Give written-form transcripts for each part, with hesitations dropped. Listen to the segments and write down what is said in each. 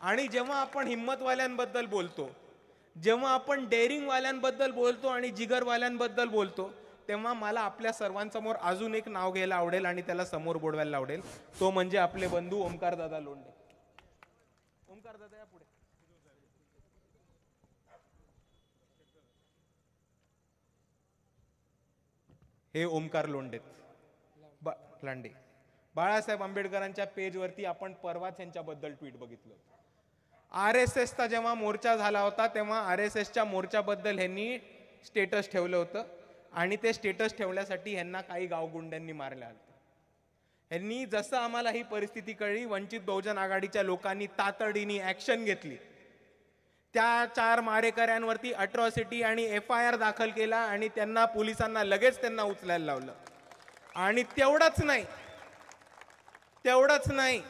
आणि जेव्हा आपण हिम्मतवाल्यांबद्दल बोलतो, जेव्हा आपण डेअरिंगवाल्यांबद्दल बोलतो आणि जिगरवाल्यांबद्दल बोलतो, तेव्हा मला आपल्या सर्वांसमोर अजून एक नाव घ्यायला आवडेल आणि त्याला समोर बोलवायला आवडेल. तो म्हणजे आपले बंधू ओमकारदादा लोंढे. ओमकारदादा या पुढे. हे ओमकार लोंढे लांडे. बाळासाहेब आंबेडकरांच्या पेजवरती आपण परवाच यांच्याबद्दल ट्विट बघितलं. RSSचा जेव्हा मोर्चा झाला होता तेव्हा RSSच्या मोर्चाबद्दल ह्यांनी स्टेटस ठेवलं होतं आणि ते स्टेटस ठेवण्यासाठी ह्यांना काही गावगुंड्यांनी मारले आलं. ह्यांनी जसं आम्हाला ही परिस्थिती कळली, वंचित बहुजन आघाडीच्या लोकांनी तातडीने ऍक्शन घेतली. त्या 4 मारेकऱ्यांवरती अट्रॉसिटी आणि FIR दाखल केला आणि त्यांना पोलिसांना लगेच त्यांना उचलायला लावलं. आणि तेवढंच नाही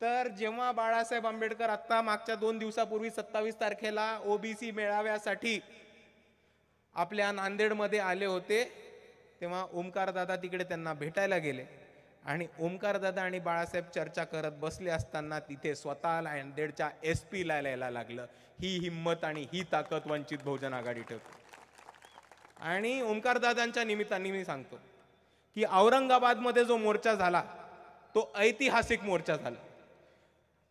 तर जेव्हा बाळासाहेब आंबेडकर आता मागच्या 2 दिवसापूर्वी 27 तारखेला OBC मेळाव्यासाठी आपल्या नांदेडमध्ये आले होते, तेव्हा ओमकारदादा तिकडे त्यांना भेटायला गेले आणि ओमकारदादा आणि बाळासाहेब चर्चा करत बसले असताना तिथे स्वतः नांदेडच्या SP ला यायला लागलं. ही हिम्मत आणि ही ताकद वंचित बहुजन आघाडी ठेवते. आणि ओमकारदादांच्या निमित्ताने मी सांगतो की औरंगाबादमध्ये जो मोर्चा झाला तो ऐतिहासिक मोर्चा झाला.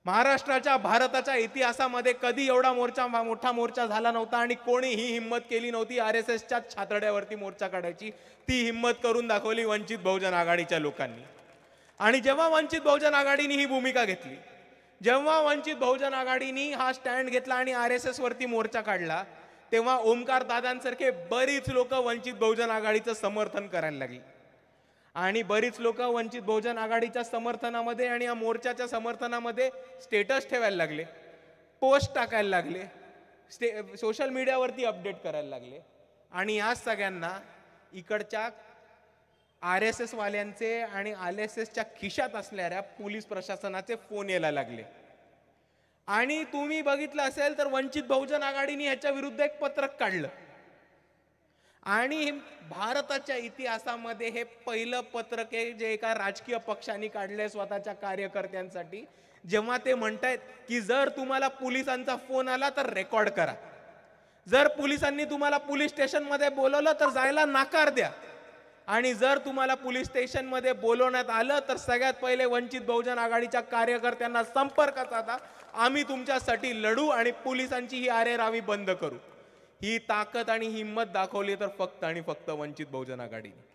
महाराष्ट्राच्या भारताच्या इतिहासामध्ये कधी एवढा मोठा मोर्चा झाला नव्हता आणि कोणी ही हिम्मत केली नव्हती RSSच्या छातड्यावरती मोर्चा काढायची. ती हिम्मत करून दाखवली वंचित बहुजन आघाडीच्या लोकांनी. आणि जेव्हा वंचित बहुजन आघाडीने ही भूमिका घेतली, जेव्हा वंचित बहुजन आघाडीने हा स्टँड घेतला आणि RSS वरती मोर्चा काढला, तेव्हा ओमकार दादांसारखे बरीच लोक वंचित बहुजन आघाडीचं समर्थन करायला लागली. आणि बरीच लोक वंचित बहुजन आघाडीच्या समर्थनामध्ये आणि या मोर्चाच्या समर्थनामध्ये स्टेटस ठेवायला लागले, पोस्ट टाकायला लागले, सोशल मीडियावरती अपडेट करायला लागले. आणि या सगळ्यांना इकडच्या RSS वाल्यांचे आणि RSSच्या खिशात असणाऱ्या पोलीस प्रशासनाचे फोन यायला लागले. आणि तुम्ही बघितलं असेल तर वंचित बहुजन आघाडीने ह्याच्या विरुद्ध एक पत्रक काढलं आणि भारताच्या इतिहासामध्ये हे पहिलं पत्रक आहे जे एका राजकीय पक्षाने काढले स्वतःच्या कार्यकर्त्यांसाठी, जेव्हा ते म्हणतायत की जर तुम्हाला पोलिसांचा फोन आला तर रेकॉर्ड करा, जर पोलिसांनी तुम्हाला पोलीस स्टेशनमध्ये बोलवलं तर जायला नकार द्या, आणि जर तुम्हाला पोलीस स्टेशनमध्ये बोलवण्यात आलं तर सगळ्यात पहिले वंचित बहुजन आघाडीच्या कार्यकर्त्यांना संपर्क साधा, आम्ही तुमच्यासाठी लढू आणि पोलिसांची ही आरेरावी बंद करू. ही ताकद आणि हिम्मत दाखवली तर फक्त आणि फक्त वंचित बहुजन आघाडीने.